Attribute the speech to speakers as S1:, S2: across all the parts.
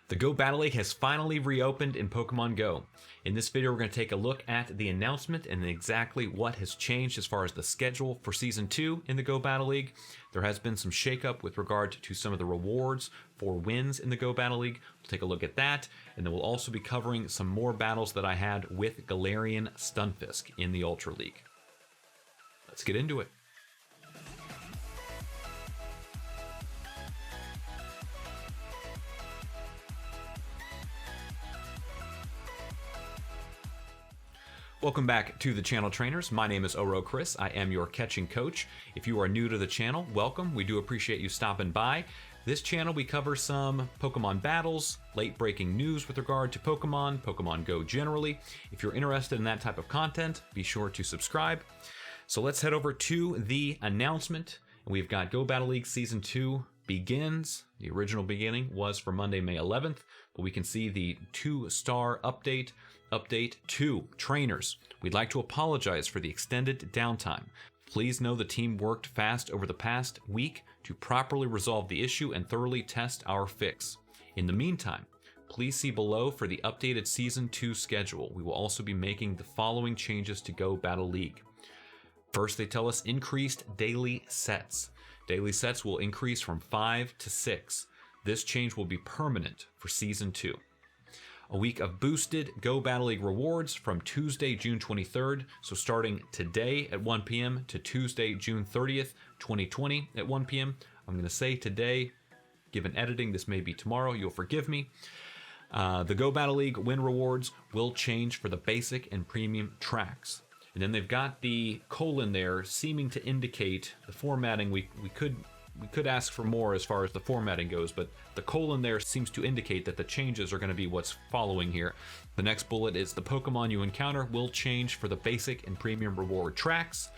S1: The Go Battle League has finally reopened in Pokemon Go. In this video, we're going to take a look at the announcement and exactly what has changed as far as the schedule for Season 2 in the Go Battle League. There has been some shakeup with regard to some of the rewards for wins in the Go Battle League. We'll take a look at that, and then we'll also be covering some more battles that I had with Galarian Stunfisk in the Ultra League. Let's get into it. Welcome back to the channel, trainers. My name is Oro Chris. I am your catching coach. If you are new to the channel, welcome. We do appreciate you stopping by. This channel, we cover some Pokemon battles, late breaking news with regard to Pokemon Go generally. If you're interested in that type of content, be sure to subscribe. So let's head over to the announcement. We've got Go Battle League Season 2 begins. The original beginning was for Monday, May 11th, but we can see the 2-star update. Update 2. Trainers, we'd like to apologize for the extended downtime. Please know the team worked fast over the past week to properly resolve the issue and thoroughly test our fix. In the meantime, please see below for the updated Season 2 schedule. We will also be making the following changes to Go Battle League. First, they tell us increased daily sets. Daily sets will increase from 5 to 6. This change will be permanent for Season 2. A week of boosted Go Battle League rewards from Tuesday, June 23rd, so starting today at 1 p.m. to Tuesday, June 30th, 2020 at 1 p.m. I'm going to say today, given editing, this may be tomorrow, you'll forgive me. The Go Battle League win rewards will change for the basic and premium tracks. And then they've got the colon there seeming to indicate the formatting. We could ask for more as far as the formatting goes, but the colon there seems to indicate that the changes are going to be what's following here. The next bullet is the Pokemon you encounter will change for the basic and premium reward tracks.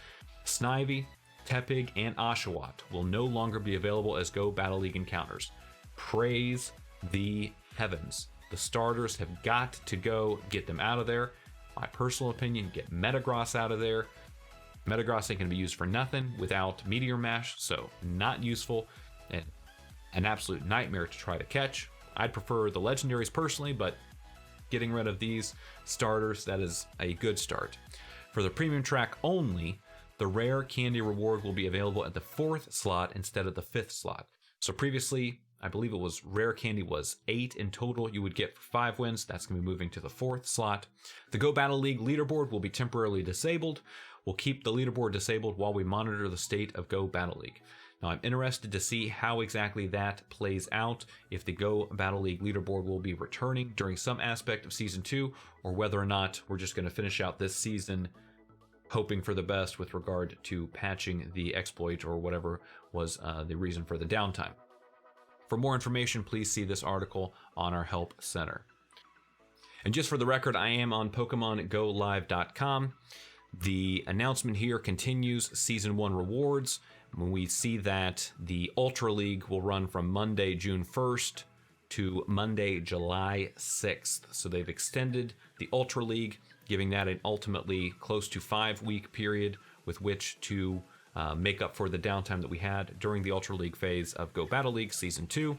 S1: Snivy, Tepig, and Oshawott will no longer be available as Go Battle League encounters. Praise the heavens. The starters have got to go. Get them out of there. My personal opinion, get Metagross out of there. Metagross ain't going to be used for nothing without Meteor Mash, so not useful and an absolute nightmare to try to catch. I'd prefer the legendaries personally, but getting rid of these starters, that is a good start. For the premium track only, the rare candy reward will be available at the 4th slot instead of the 5th slot. So previously, I believe it was rare candy was 8 in total you would get for 5 wins. That's going to be moving to the 4th slot. The Go Battle League leaderboard will be temporarily disabled. We'll keep the leaderboard disabled while we monitor the state of Go Battle League. Now, I'm interested to see how exactly that plays out, if the Go Battle League leaderboard will be returning during some aspect of Season 2, or whether or not we're just going to finish out this season hoping for the best with regard to patching the exploit or whatever was the reason for the downtime. For more information, please see this article on our Help Center. And just for the record, I am on PokemonGoLive.com. The announcement here continues Season 1 rewards. When we see that the Ultra League will run from Monday, June 1st to Monday, July 6th. So they've extended the Ultra League, giving that an ultimately close to 5-week period with which to make up for the downtime that we had during the Ultra League phase of Go Battle League Season 2.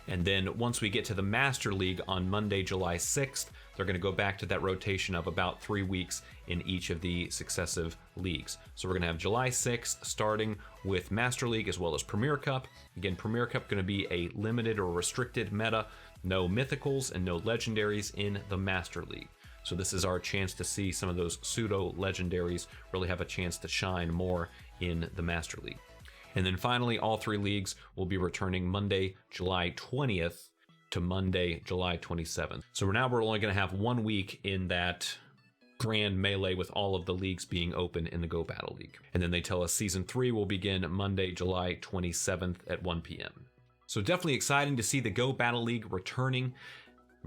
S1: And then once we get to the Master League on Monday, July 6th, they're going to go back to that rotation of about 3 weeks in each of the successive leagues. So we're going to have July 6th starting with Master League as well as Premier Cup. Again, Premier Cup going to be a limited or restricted meta. No mythicals and no legendaries in the Master League. So this is our chance to see some of those pseudo legendaries really have a chance to shine more in the Master League. And then finally, all 3 leagues will be returning Monday, July 20th to Monday, July 27th. So now we're only going to have 1 week in that grand melee with all of the leagues being open in the Go Battle League. And then they tell us Season 3 will begin Monday, July 27th at 1 p.m. So definitely exciting to see the Go Battle League returning.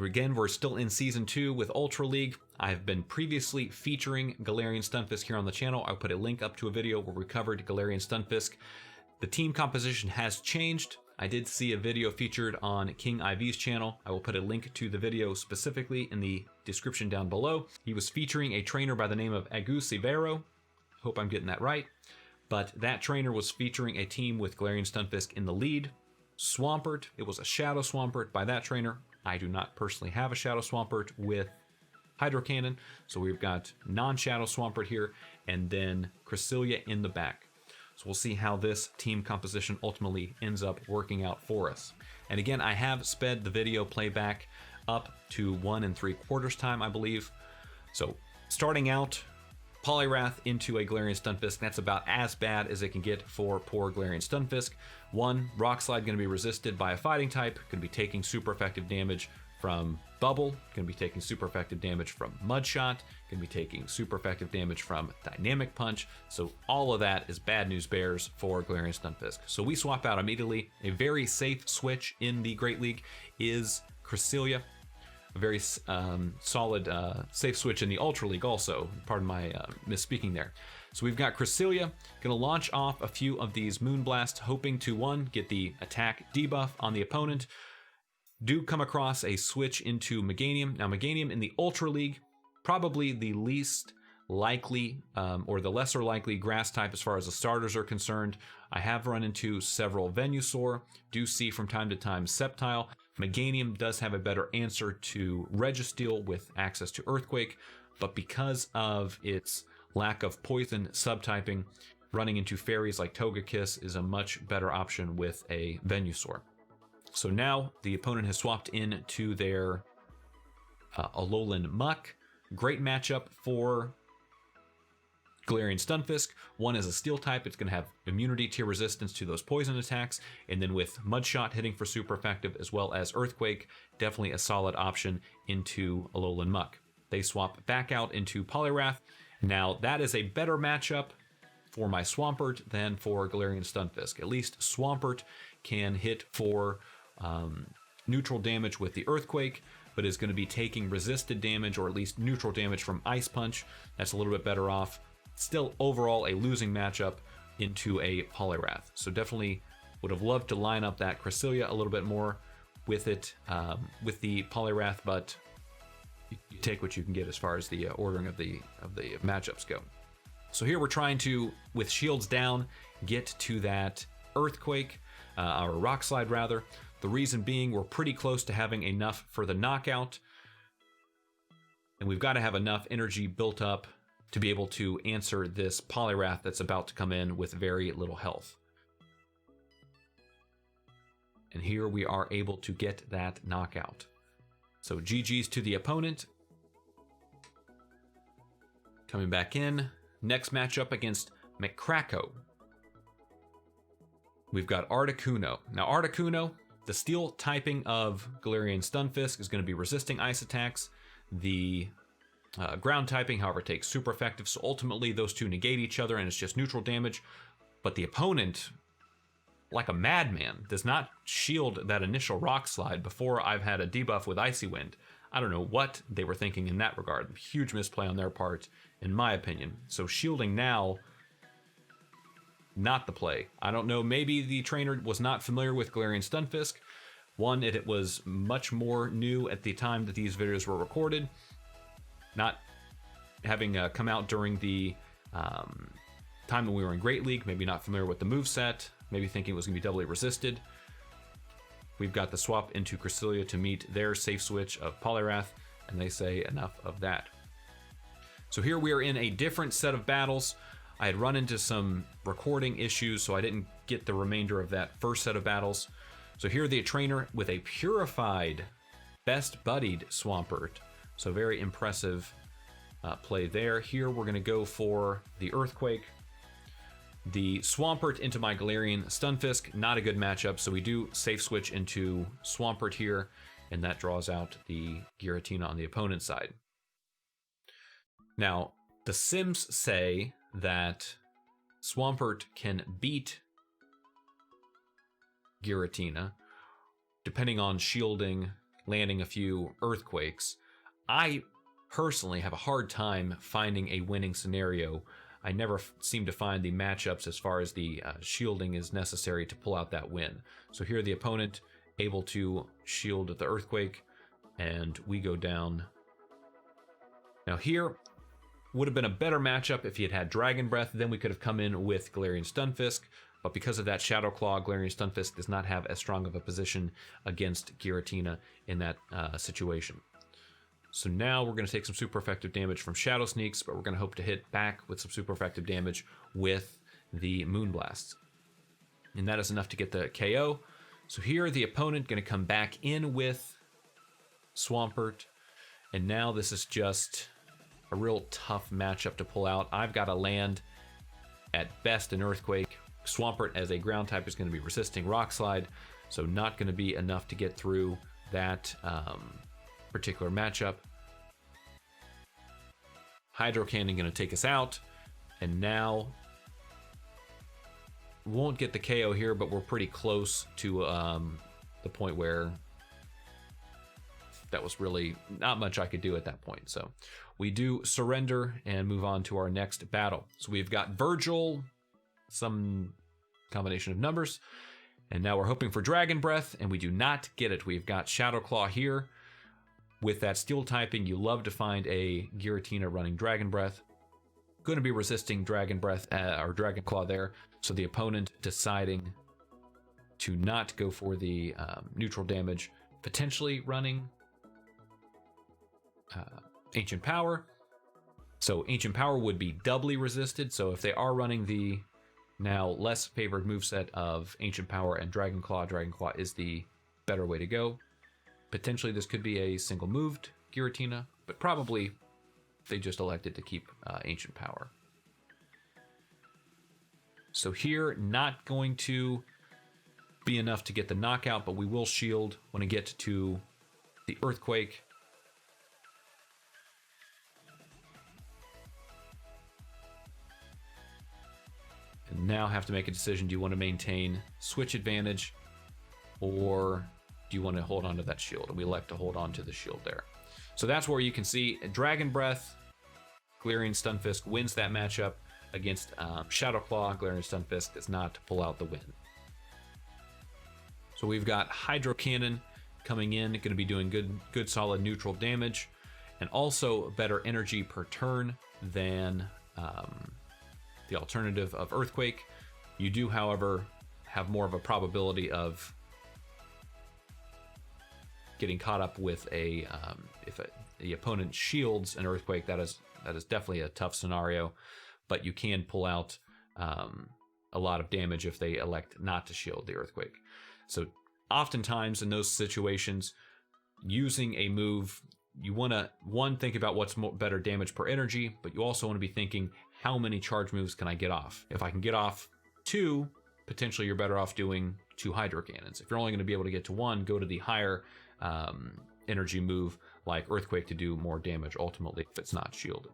S1: Again, we're still in Season 2 with Ultra League. I've been previously featuring Galarian Stunfisk here on the channel. I'll put a link up to a video where we covered Galarian Stunfisk. The team composition has changed. I did see a video featured on King IV's channel. I will put a link to the video specifically in the description down below. He was featuring a trainer by the name of Agusyvero. Hope I'm getting that right. But that trainer was featuring a team with Galarian Stunfisk in the lead. Swampert, it was a Shadow Swampert by that trainer. I do not personally have a Shadow Swampert with Hydro Cannon, so we've got non-Shadow Swampert here, and then Cresselia in the back. So we'll see how this team composition ultimately ends up working out for us. And again, I have sped the video playback up to 1 3/4 time, I believe. So starting out, Poliwrath into a Galarian Stunfisk, that's about as bad as it can get for poor Galarian Stunfisk. One, Rock Slide going to be resisted by a fighting type, going to be taking super effective damage from Bubble, going to be taking super effective damage from Mudshot, going to be taking super effective damage from Dynamic Punch. So all of that is bad news bears for Galarian Stunfisk. So we swap out immediately. A very safe switch in the Great League is Cresselia. A very solid safe switch in the Ultra League also. Pardon my misspeaking there. So we've got Cresselia, going to launch off a few of these Moonblasts, hoping to, one, get the attack debuff on the opponent. Do come across a switch into Meganium. Now Meganium in the Ultra League, probably the least likely or the lesser likely grass type as far as the starters are concerned. I have run into several Venusaur, do see from time to time Sceptile. Meganium does have a better answer to Registeel with access to Earthquake, but because of its lack of poison subtyping, running into fairies like Togekiss is a much better option with a Venusaur. So now the opponent has swapped in to their Alolan Muck. Great matchup for Galarian Stunfisk. One is a steel type, it's going to have immunity to resistance to those poison attacks, and then with Mudshot hitting for super effective as well as Earthquake, definitely a solid option into Alolan Muck. They swap back out into Poliwrath. Now that is a better matchup for my Swampert than for Galarian Stunfisk. At least Swampert can hit for neutral damage with the Earthquake, but is going to be taking resisted damage or at least neutral damage from Ice Punch. That's a little bit better off. Still overall a losing matchup into a Poliwrath. So definitely would have loved to line up that Cresselia a little bit more with it, with the Poliwrath, but you take what you can get as far as the ordering of the matchups go. So here we're trying to, with shields down, get to that Earthquake, or Rock Slide rather. The reason being we're pretty close to having enough for the knockout, and we've got to have enough energy built up to be able to answer this Poliwrath that's about to come in with very little health. And here we are able to get that knockout. So GG's to the opponent. Coming back in, next matchup against McCracko. We've got Articuno. Now Articuno, the steel typing of Galarian Stunfisk is going to be resisting ice attacks. The ground typing, however, takes super effective, so ultimately those two negate each other and it's just neutral damage. But the opponent, like a madman, does not shield that initial Rock Slide before I've had a debuff with Icy Wind. I don't know what they were thinking in that regard. Huge misplay on their part, in my opinion. So shielding now, not the play. I don't know, maybe the trainer was not familiar with Galarian Stunfisk. One, it was much more new at the time that these videos were recorded. Not having come out during the time when we were in Great League, maybe not familiar with the moveset, maybe thinking it was going to be doubly resisted. We've got the swap into Cresselia to meet their safe switch of Poliwrath, and they say enough of that. So here we are in a different set of battles. I had run into some recording issues, so I didn't get the remainder of that first set of battles. So here the trainer with a purified, best buddied Swampert. So very impressive play there. Here we're going to go for the Earthquake. The Swampert into my Galarian Stunfisk, not a good matchup, so we do safe switch into Swampert here, and that draws out the Giratina on the opponent's side. Now, the Sims say that Swampert can beat Giratina, depending on shielding, landing a few Earthquakes. I personally have a hard time finding a winning scenario. I never seem to find the matchups as far as the shielding is necessary to pull out that win. So here the opponent able to shield the Earthquake, and we go down. Now here would have been a better matchup if he had had Dragon Breath. Then we could have come in with Galarian Stunfisk, but because of that Shadow Claw, Galarian Stunfisk does not have as strong of a position against Giratina in that situation. So now we're going to take some super effective damage from Shadow Sneaks, but we're going to hope to hit back with some super effective damage with the Moonblast. And that is enough to get the KO. So here the opponent going to come back in with Swampert. And now this is just a real tough matchup to pull out. I've got to land at best an Earthquake. Swampert as a ground type is going to be resisting Rock Slide, so not going to be enough to get through that particular matchup. Hydro Cannon going to take us out, and now we won't get the KO here, but we're pretty close to the point where that was really not much I could do at that point. So we do surrender and move on to our next battle. So we've got Virgil, some combination of numbers, and now we're hoping for Dragon Breath, and we do not get it. We've got Shadow Claw here. With that steel typing, you love to find a Giratina running Dragon Breath. Going to be resisting Dragon Breath or Dragon Claw there, so the opponent deciding to not go for the neutral damage, potentially running Ancient Power. So Ancient Power would be doubly resisted, so if they are running the now less favored moveset of Ancient Power and Dragon Claw is the better way to go. Potentially this could be a single moved Giratina, but probably they just elected to keep Ancient Power. So here, not going to be enough to get the knockout, but we will shield when we get to the Earthquake. And now have to make a decision. Do you want to maintain switch advantage, or do you want to hold on to that shield? And we elect to hold on to the shield there. So that's where you can see Dragon Breath. Galarian Stunfisk wins that matchup against Shadow Claw. Galarian Stunfisk does not pull out the win. So we've got Hydro Cannon coming in, going to be doing good solid neutral damage, and also better energy per turn than the alternative of Earthquake. You do, however, have more of a probability of getting caught up with the opponent shields an Earthquake. That is definitely a tough scenario, but you can pull out a lot of damage if they elect not to shield the Earthquake. So oftentimes in those situations, using a move, you want to, one, think about what's better damage per energy, but you also want to be thinking, how many charge moves can I get off? If I can get off 2, potentially you're better off doing 2 Hydro Cannons. If you're only going to be able to get to 1, go to the higher energy move like Earthquake to do more damage ultimately if it's not shielded.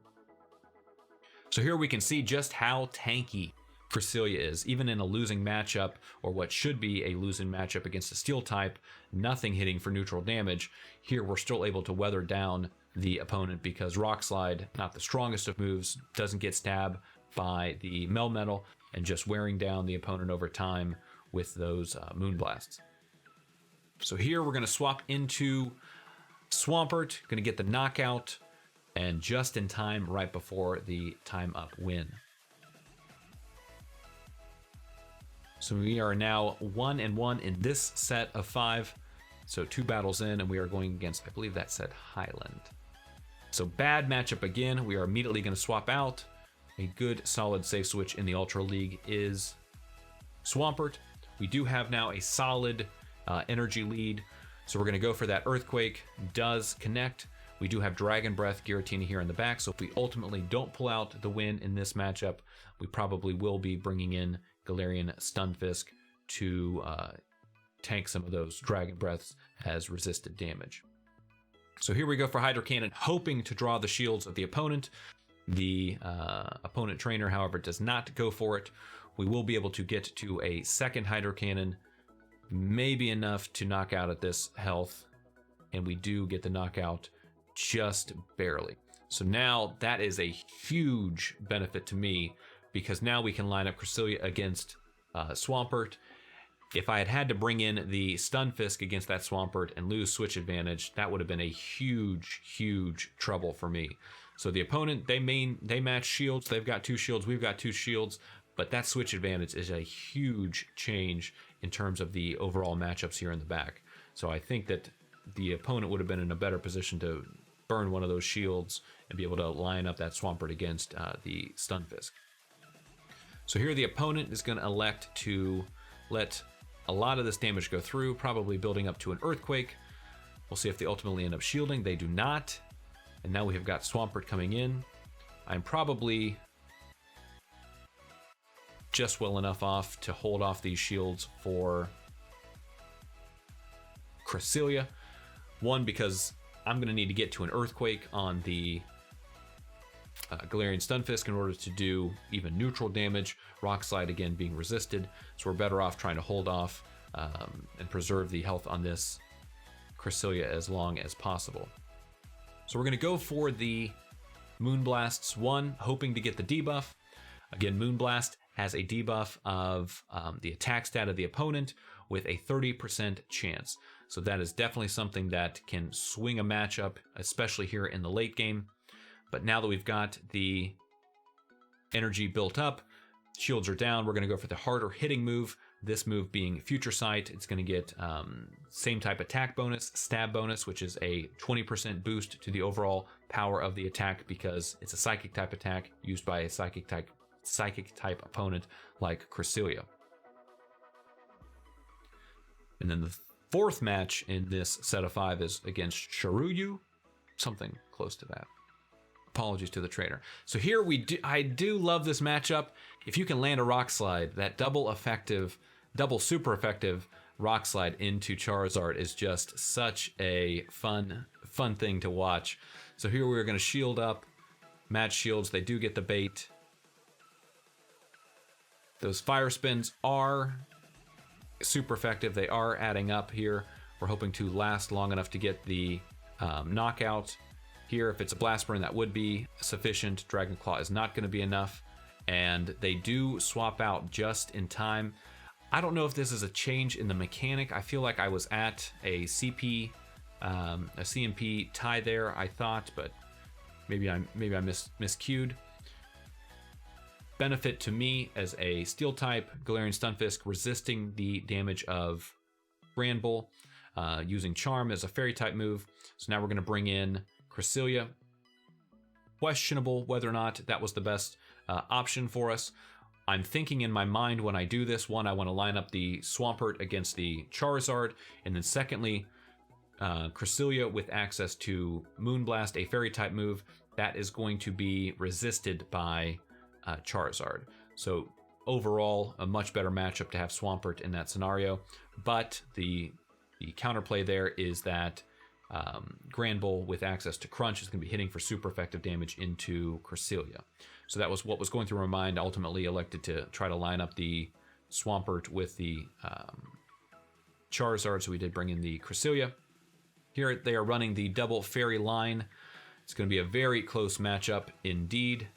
S1: So here we can see just how tanky Cresselia is. Even in a losing matchup, or what should be a losing matchup against a steel type, nothing hitting for neutral damage, here we're still able to weather down the opponent because Rock Slide, not the strongest of moves, doesn't get stabbed by the Melmetal, and just wearing down the opponent over time with those Moonblasts. So here we're going to swap into Swampert, going to get the knockout, and just in time right before the time up win. So we are now 1-1 in this set of 5. So 2 battles in, and we are going against, I believe that said Highland. So bad matchup again. We are immediately going to swap out. A good solid safe switch in the Ultra League is Swampert. We do have now a solid energy lead. So we're going to go for that Earthquake. Does connect. We do have Dragon Breath Giratina here in the back. So if we ultimately don't pull out the win in this matchup, we probably will be bringing in Galarian Stunfisk to tank some of those Dragon Breaths as resisted damage. So here we go for Hydro Cannon, hoping to draw the shields of the opponent. The opponent trainer, however, does not go for it. We will be able to get to a second Hydro Cannon, maybe enough to knock out at this health, and we do get the knockout just barely. So now that is a huge benefit to me, because now we can line up Cresselia against Swampert. If I had had to bring in the Stunfisk against that Swampert and lose switch advantage, that would have been a huge trouble for me. So the opponent, they match shields. They've got 2 shields. We've got 2 shields. But that switch advantage is a huge change in terms of the overall matchups here in the back. So I think that the opponent would have been in a better position to burn one of those shields and be able to line up that Swampert against the Stunfisk. So here the opponent is going to elect to let a lot of this damage go through, probably building up to an Earthquake. We'll see if they ultimately end up shielding. They do not. And now we have got Swampert coming in. I'm probably just well enough off to hold off these shields for Cresselia. One, because I'm going to need to get to an Earthquake on the Galarian Stunfisk in order to do even neutral damage. Rock Slide again being resisted, so we're better off trying to hold off and preserve the health on this Cresselia as long as possible. So we're going to go for the Moonblasts 1, hoping to get the debuff. Again, Moonblast has a debuff of the attack stat of the opponent with a 30% chance. So that is definitely something that can swing a matchup, especially here in the late game. But now that we've got the energy built up, shields are down, we're going to go for the harder hitting move. This move being Future Sight. It's going to get same type attack bonus, stab bonus, which is a 20% boost to the overall power of the attack because it's a psychic type attack used by a psychic type opponent like Cresselia. And then the fourth match in this set of 5 is against Sharuyu, something close to that. Apologies to the trainer. So here I do love this matchup. If you can land a Rock Slide, that double super effective Rock Slide into Charizard is just such a fun thing to watch. So here we're going to shield up, match shields. They do get the bait. Those fire spins are super effective. They are adding up here. We're hoping to last long enough to get the knockout. Here, if it's a Blast Burn, that would be sufficient. Dragon Claw is not going to be enough. And they do swap out just in time. I don't know if this is a change in the mechanic. I feel like I was at a CMP tie there, I thought, but maybe I miscued. Benefit to me as a Steel type, Galarian Stunfisk resisting the damage of Granbull, using Charm as a Fairy type move. So now we're going to bring in Cresselia. Questionable whether or not that was the best option for us. I'm thinking in my mind when I do this, one, I want to line up the Swampert against the Charizard, and then secondly, Cresselia with access to Moonblast, a Fairy type move, that is going to be resisted by Charizard. So overall, a much better matchup to have Swampert in that scenario. But the counterplay there is that Granbull with access to Crunch is going to be hitting for super effective damage into Cresselia. So that was what was going through my mind. Ultimately elected to try to line up the Swampert with the Charizard, so we did bring in the Cresselia. Here they are running the double Fairy line. It's going to be a very close matchup indeed.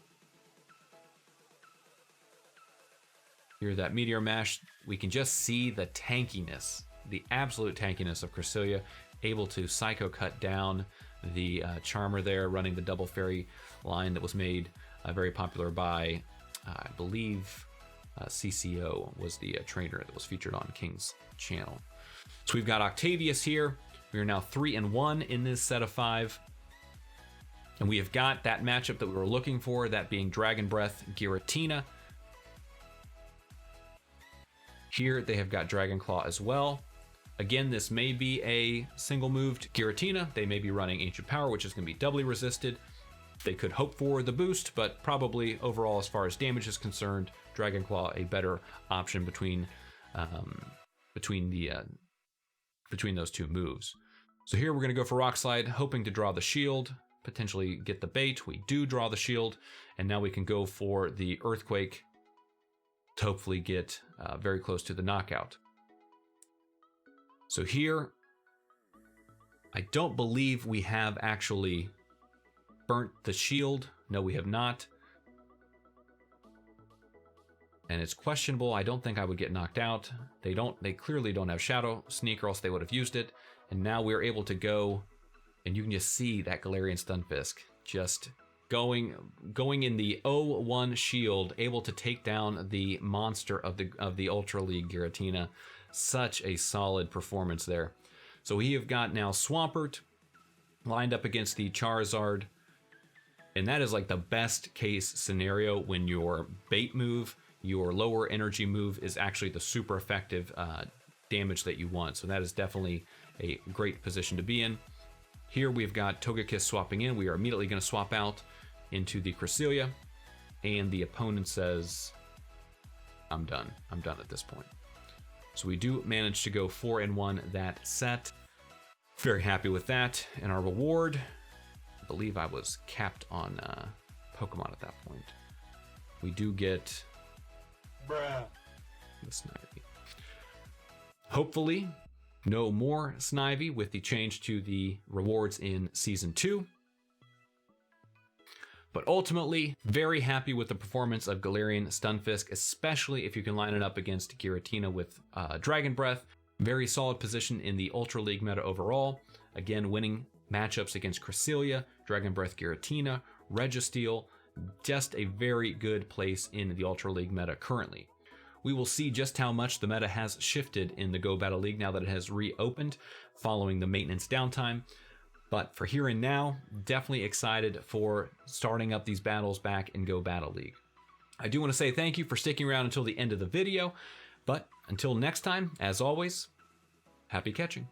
S1: Here, that Meteor Mash, we can just see the tankiness, the absolute tankiness of Cresselia, able to Psycho Cut down the Charmer there, running the double Fairy line that was made very popular by, I believe, CCO was the trainer that was featured on King's channel. So we've got Octavius here. We are now 3-1 in this set of 5. And we have got that matchup that we were looking for, that being Dragon Breath Giratina. Here they have got Dragon Claw as well. Again, this may be a single moved Giratina. They may be running Ancient Power, which is going to be doubly resisted. They could hope for the boost, but probably overall, as far as damage is concerned, Dragon Claw a better option between those two moves. So here we're going to go for Rock Slide, hoping to draw the shield, potentially get the bait. We do draw the shield, and now we can go for the Earthquake to hopefully get very close to the knockout. So here, I don't believe we have actually burnt the shield. No, we have not. And it's questionable. I don't think I would get knocked out. They clearly don't have Shadow Sneak, or else they would have used it. And now we're able to go, and you can just see that Galarian Stunfisk just going in the 0-1 shield, able to take down the monster of the Ultra League Giratina. Such a solid performance there. So we have got now Swampert lined up against the Charizard, and that is like the best case scenario when your bait move, your lower energy move, is actually the super effective damage that you want. So that is definitely a great position to be in. Here we've got Togekiss swapping in. We are immediately going to swap out into the Cresselia, and the opponent says, I'm done. I'm done at this point. So we do manage to go 4-1 that set. Very happy with that. And our reward, I believe I was capped on Pokemon at that point. We do get the Snivy. Hopefully, no more Snivy with the change to the rewards in Season 2. But ultimately, very happy with the performance of Galarian Stunfisk, especially if you can line it up against Giratina with Dragon Breath. Very solid position in the Ultra League meta overall. Again, winning matchups against Cresselia, Dragon Breath Giratina, Registeel. Just a very good place in the Ultra League meta currently. We will see just how much the meta has shifted in the Go Battle League now that it has reopened following the maintenance downtime. But for here and now, definitely excited for starting up these battles back in Go Battle League. I do want to say thank you for sticking around until the end of the video. But until next time, as always, happy catching.